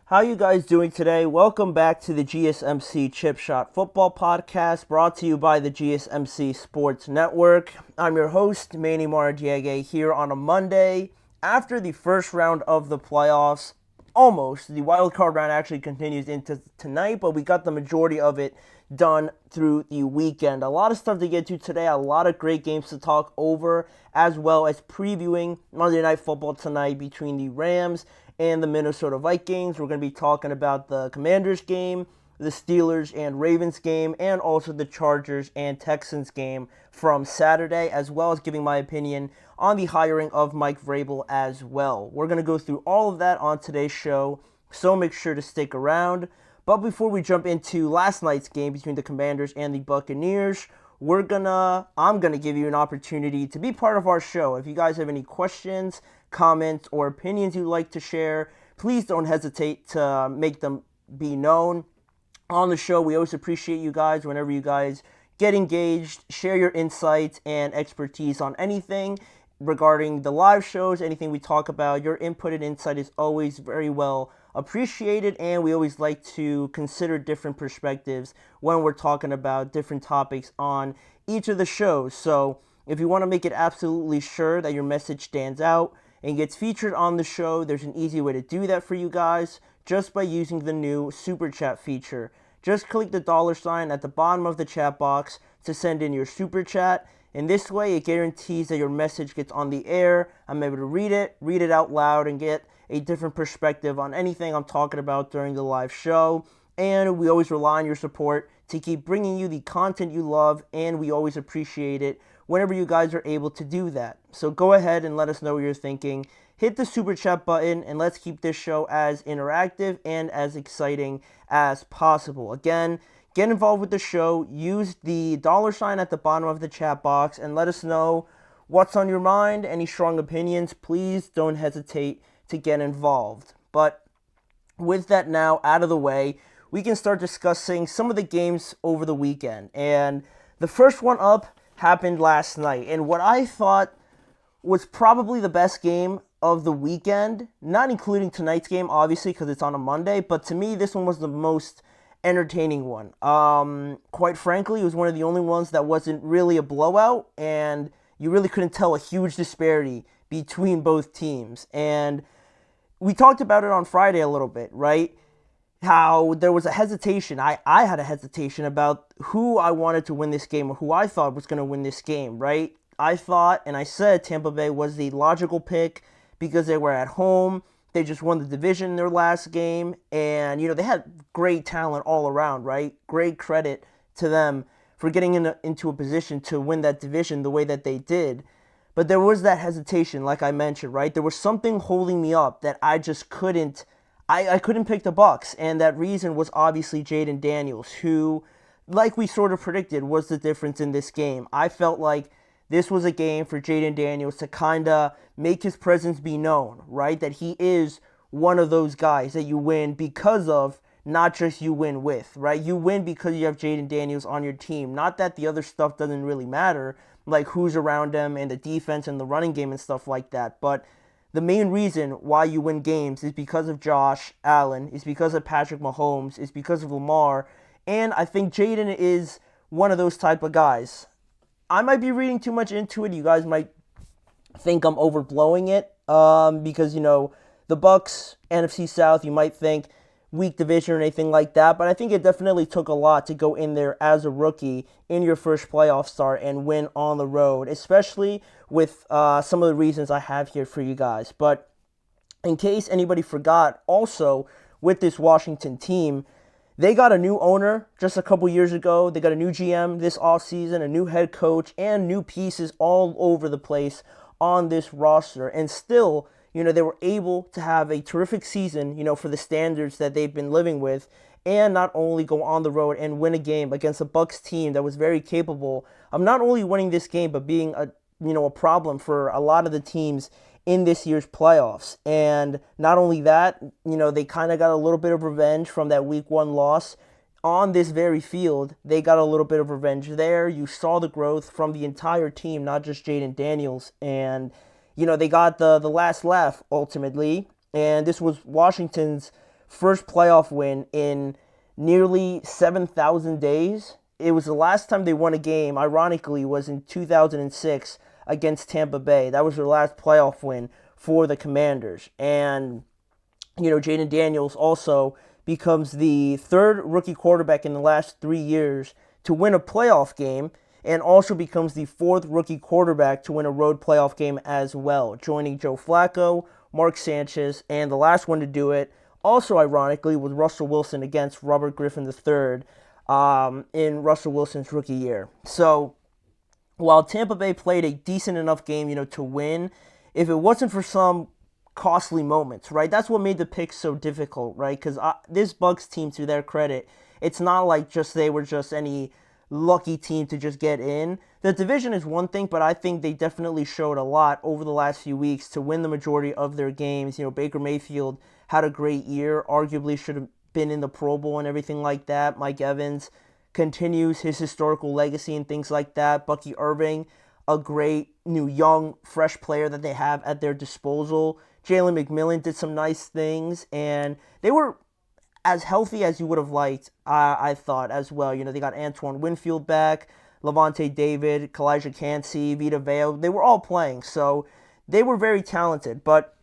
How you guys doing today? Welcome back to the GSMC Chip Shot Football Podcast, brought to you by the GSMC Sports Network. I'm your host, Manny Maradiege, here on a Monday after the first round of the playoffs. Almost. The wild card round actually continues into tonight, but we got the majority of it done through the weekend. A lot of stuff to get to today, a lot of great games to talk over, as well as previewing Monday Night Football tonight between the Rams and the Minnesota Vikings. We're going to be talking about the Commanders game, the Steelers and Ravens game, and also the Chargers and Texans game from Saturday, as well as giving my opinion on the hiring of Mike Vrabel as well. We're going to go through all of that on today's show, so make sure to stick around. But before we jump into last night's game between the Commanders and the Buccaneers, I'm gonna give you an opportunity to be part of our show. If you guys have any questions, comments, or opinions you'd like to share, please don't hesitate to make them be known on the show. We always appreciate you guys whenever you guys get engaged, share your insights and expertise on anything regarding the live shows, anything we talk about. Your input and insight is always very well appreciated, and we always like to consider different perspectives when we're talking about different topics on each of the shows. So if you want to make it absolutely sure that your message stands out and gets featured on the show, there's an easy way to do that for you guys just by using the new Super Chat feature. Just click the $ at the bottom of the chat box to send in your Super Chat. In this way, it guarantees that your message gets on the air. I'm able to read it out loud, and get a different perspective on anything I'm talking about during the live show. And we always rely on your support to keep bringing you the content you love, and we always appreciate it whenever you guys are able to do that. So go ahead and let us know what you're thinking. Hit the Super Chat button, and let's keep this show as interactive and as exciting as possible. Again, get involved with the show. Use the $ at the bottom of the chat box and let us know what's on your mind. Any strong opinions, please don't hesitate to get involved. But with that now out of the way, we can start discussing some of the games over the weekend. And the first one up happened last night, and what I thought was probably the best game of the weekend, not including tonight's game, obviously, because it's on a Monday, but to me, this one was the most entertaining one. Quite frankly, it was one of the only ones that wasn't really a blowout, and you really couldn't tell a huge disparity between both teams. And we talked about it on Friday a little bit, right? How there was a hesitation. I had a hesitation about who I wanted to win this game, or who I thought was going to win this game, right? I thought, and I said Tampa Bay was the logical pick because they were at home. They just won the division in their last game, and, they had great talent all around, right? Great credit to them for getting into a position to win that division the way that they did. But there was that hesitation, like I mentioned, right? There was something holding me up that I just couldn't, I couldn't pick the Bucs, and that reason was obviously Jayden Daniels, who, like we sort of predicted, was the difference in this game. I felt like this was a game for Jayden Daniels to kind of make his presence be known, right? That he is one of those guys that you win because of, not just you win with, right? You win because you have Jayden Daniels on your team. Not that the other stuff doesn't really matter, like who's around him and the defense and the running game and stuff like that. But the main reason why you win games is because of Josh Allen, is because of Patrick Mahomes, is because of Lamar. And I think Jayden is one of those type of guys. I might be reading too much into it. You guys might think I'm overblowing it because, the Bucs, NFC South, you might think weak division or anything like that, but I think it definitely took a lot to go in there as a rookie in your first playoff start and win on the road, especially with some of the reasons I have here for you guys. But in case anybody forgot, also with this Washington team, they got a new owner just a couple years ago. They got a new GM this offseason, a new head coach, and new pieces all over the place on this roster. And still, they were able to have a terrific season, for the standards that they've been living with, and not only go on the road and win a game against a Bucs team that was very capable of not only winning this game, but being a problem for a lot of the teams in this year's playoffs. And not only that, they kind of got a little bit of revenge from that week 1 loss on this very field. They got a little bit of revenge there. You saw the growth from the entire team, not just Jayden Daniels. And they got the last laugh ultimately, and this was Washington's first playoff win in nearly 7,000 days. It was the last time they won a game, ironically, was in 2006 against Tampa Bay. That was their last playoff win for the Commanders. And, Jayden Daniels also becomes the third rookie quarterback in the last 3 years to win a playoff game, and also becomes the fourth rookie quarterback to win a road playoff game as well, joining Joe Flacco, Mark Sanchez, and the last one to do it, also ironically, was Russell Wilson against Robert Griffin III in Russell Wilson's rookie year. So while Tampa Bay played a decent enough game, to win, if it wasn't for some costly moments, right? That's what made the picks so difficult, right? Because this Bucs team, to their credit, it's not like they were just any lucky team to just get in. The division is one thing, but I think they definitely showed a lot over the last few weeks to win the majority of their games. Baker Mayfield had a great year, arguably should have been in the Pro Bowl and everything like that. Mike Evans continues his historical legacy and things like that. Bucky Irving, a great new young fresh player that they have at their disposal. Jalen McMillan did some nice things, and they were as healthy as you would have liked, I thought, as well. They got Antoine Winfield back, Levante David, Kalijah Cansey, Vita Vea. They were all playing, so they were very talented. But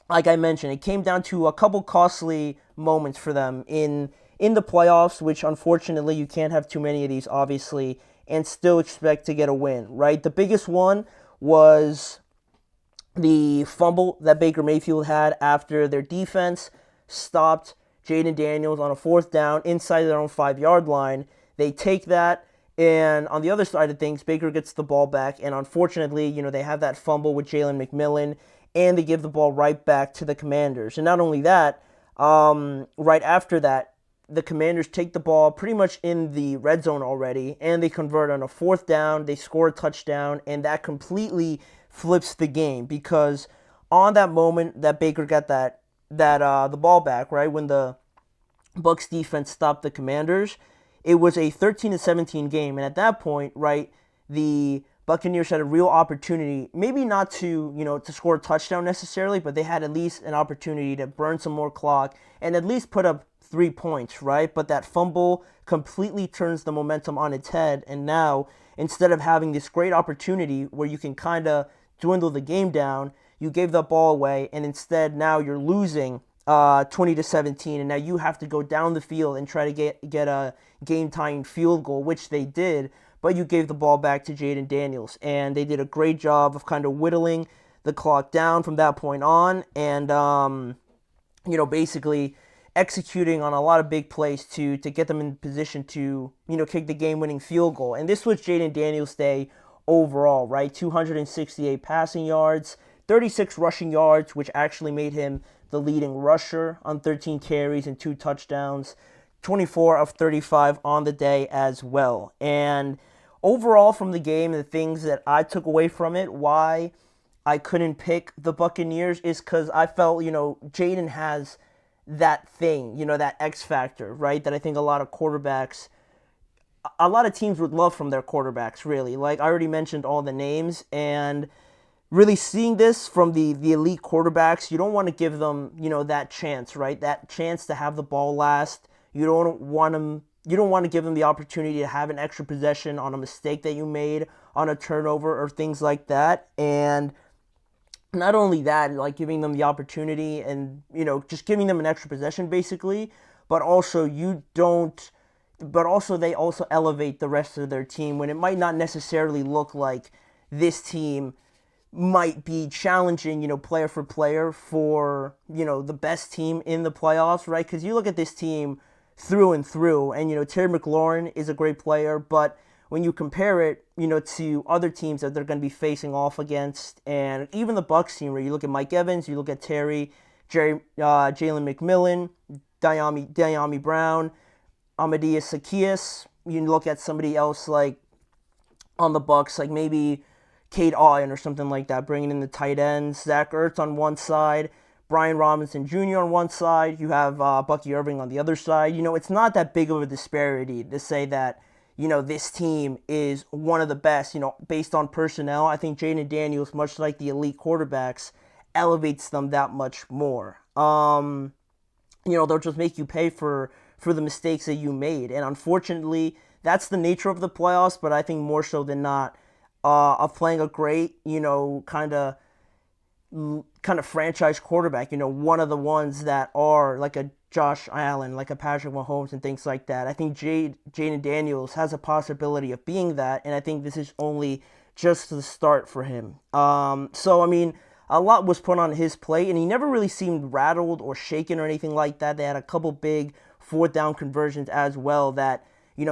like I mentioned, it came down to a couple costly moments for them in the playoffs, which unfortunately you can't have too many of these, obviously, and still expect to get a win, right? The biggest one was the fumble that Baker Mayfield had after their defense stopped Jayden Daniels on a fourth down inside their own 5-yard line. They take that, and on the other side of things, Baker gets the ball back, and unfortunately, they have that fumble with Jalen McMillan, and they give the ball right back to the Commanders. And not only that, right after that, the Commanders take the ball pretty much in the red zone already, and they convert on a fourth down, they score a touchdown, and that completely flips the game, because on that moment that Baker got the ball back, right, when the Bucs defense stopped the Commanders, it was a 13-17 game, and at that point, right, the Buccaneers had a real opportunity, maybe not to score a touchdown necessarily, but they had at least an opportunity to burn some more clock and at least put up 3 points, right? But that fumble completely turns the momentum on its head, and now, instead of having this great opportunity where you can kind of dwindle the game down, you gave the ball away, and instead now you're losing 20-17, and now you have to go down the field and try to get a game-tying field goal, which they did, but you gave the ball back to Jayden Daniels, and they did a great job of kind of whittling the clock down from that point on, and basically executing on a lot of big plays to get them in position to kick the game-winning field goal. And this was Jayden Daniels' day overall, right? 268 passing yards, 36 rushing yards, which actually made him the leading rusher on 13 carries and 2 touchdowns, 24 of 35 on the day as well. And overall from the game, the things that I took away from it, why I couldn't pick the Buccaneers, is because I felt, Jayden has that thing, that X factor, right? That I think a lot of teams would love from their quarterbacks, really. Like I already mentioned all the names, and really seeing this from the elite quarterbacks, you don't want to give them, that chance, right? That chance to have the ball last. You don't want to give them the opportunity to have an extra possession on a mistake that you made, on a turnover or things like that. And not only that, like giving them the opportunity and, just giving them an extra possession basically, but also they also elevate the rest of their team when it might not necessarily look like this team might be challenging, player for player for, the best team in the playoffs, right? Because you look at this team through and through, and, Terry McLaurin is a great player, but when you compare it, to other teams that they're going to be facing off against, and even the Bucs team, where you look at Mike Evans, you look at Jalen McMillan, Diami Brown, Amadeus Zaccheaus, you look at somebody else like on the Bucs, like maybe Cade Otton or something like that, bringing in the tight ends, Zach Ertz on one side, Brian Robinson Jr. on one side, you have Bucky Irving on the other side. It's not that big of a disparity to say that, this team is one of the best, based on personnel. I think Jayden Daniels, much like the elite quarterbacks, elevates them that much more. they'll just make you pay for the mistakes that you made. And unfortunately, that's the nature of the playoffs, but I think more so than not, of playing a great, kind of franchise quarterback, one of the ones that are like a Josh Allen, like a Patrick Mahomes and things like that. I think Jayden Daniels has a possibility of being that, and I think this is only just the start for him. So, I mean, a lot was put on his plate, and he never really seemed rattled or shaken or anything like that. They had a couple big fourth down conversions as well that,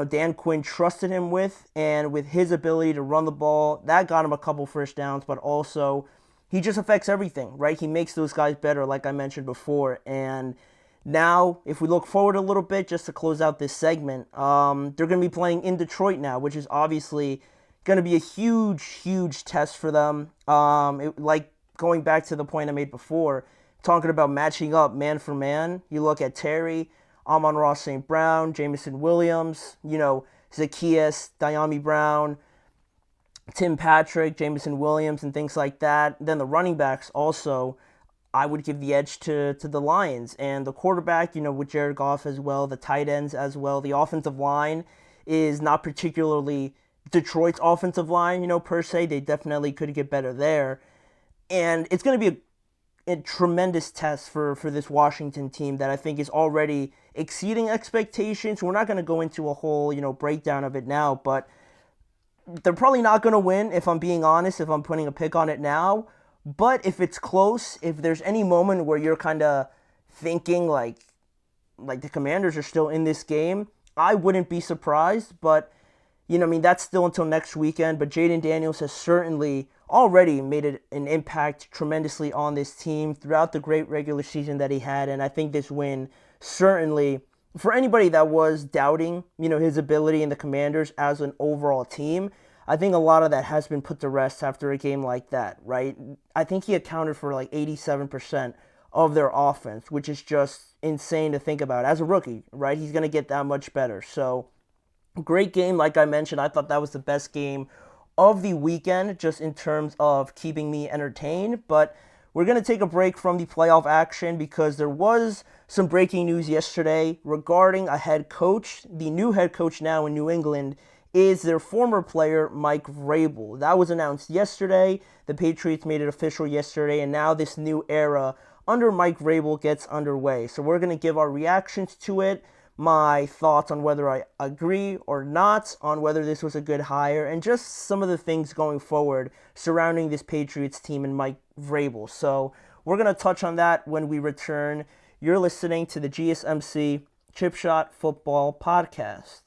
Dan Quinn trusted him with, and with his ability to run the ball, that got him a couple first downs, but also he just affects everything, right? He makes those guys better, like I mentioned before. And now, if we look forward a little bit, just to close out this segment, they're going to be playing in Detroit now, which is obviously going to be a huge, huge test for them. Like going back to the point I made before, talking about matching up man for man, you look at Terry, Amon-Ra St. Brown, Jameson Williams, Zacchaeus, Diami Brown, Tim Patrick, Jameson Williams, and things like that. Then the running backs also, I would give the edge to the Lions. And the quarterback, with Jared Goff as well, the tight ends as well. The offensive line is not particularly Detroit's offensive line, per se. They definitely could get better there. And it's going to be a tremendous test for this Washington team that I think is already exceeding expectations. We're not going to go into a whole, breakdown of it now, but they're probably not going to win, if I'm being honest, if I'm putting a pick on it now. But if it's close, if there's any moment where you're kind of thinking like the Commanders are still in this game, I wouldn't be surprised. But, that's still until next weekend. But Jayden Daniels has certainly already made an impact tremendously on this team throughout the great regular season that he had. And I think this win certainly, for anybody that was doubting, his ability in the Commanders as an overall team, I think a lot of that has been put to rest after a game like that, right? I think he accounted for like 87% of their offense, which is just insane to think about. As a rookie, right? He's going to get that much better. So, great game. Like I mentioned, I thought that was the best game of the weekend, just in terms of keeping me entertained. But we're going to take a break from the playoff action because there was some breaking news yesterday regarding a head coach. The new head coach now in New England is their former player, Mike Vrabel. That was announced yesterday. The Patriots made it official yesterday, and now this new era under Mike Vrabel gets underway. So we're going to give our reactions to it, my thoughts on whether I agree or not, on whether this was a good hire, and just some of the things going forward surrounding this Patriots team and Mike Vrabel. So we're going to touch on that when we return. You're listening to the GSMC Chip Shot Football Podcast.